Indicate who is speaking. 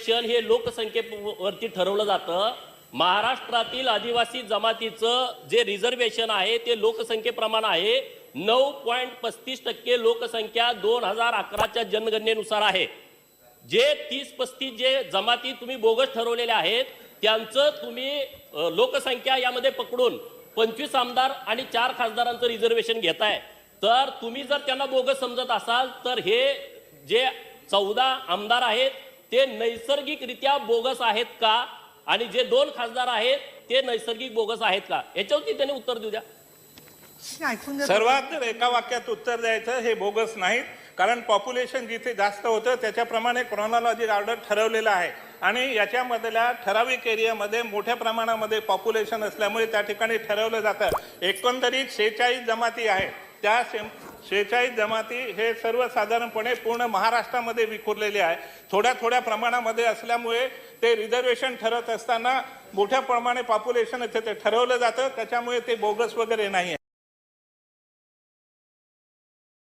Speaker 1: Reservation हे लोकसंख्येवरती ठरवलं जातं। महाराष्ट्रातील आदिवासी जमातीचं जे रिझर्वेशन आहे ते लोकसंख्येप्रमाणे आहे। 9.35% लोकसंख्या 2011च्या जनगणनेनुसार आहे। जे 30-35 जे जमाती तुम्ही बोगस ठरवलेल्या आहेत त्यांचं तुम्ही लोकसंख्या यामध्ये पकडून 25 आमदार आणि 4 खासदारांचं रिझर्वेशन घेताय। तर तुम्ही जर त्यांना बोगस समजत असाल तर हे जे 14 आमदार आहेत ते नैसर्गिकरित्या बोगस आहेत का आणि जे 2 खासदार आहेत ते नैसर्गिक बोगस आहेत का याच्यावरती त्यांनी उत्तर देऊ द्या।
Speaker 2: सर्वात एका वाक्यात उत्तर द्यायचं, हे बोगस नाहीत, कारण पॉप्युलेशन जिथे जास्त होतं त्याच्याप्रमाणे क्रोनॉलॉजिक ऑर्डर ठरवलेला आहे आणि याच्यामधल्या ठराविक एरियामध्ये मोठ्या प्रमाणामध्ये पॉप्युलेशन असल्यामुळे त्या ठिकाणी ठरवलं जातं। एकंदरीत 46 जमाती आहेत, त्या 46 जमाती हे सर्वसाधारणपणे पूर्ण महाराष्ट्रामध्ये विखुरलेले आहे। थोड्या प्रमाणामध्ये असल्यामुळे ते रिझर्वेशन ठरत असताना मोठ्या प्रमाणे पॉप्युलेशन ते ठरवलं जातं, त्याच्यामुळे ते बोगस वगैरे नाही आहे।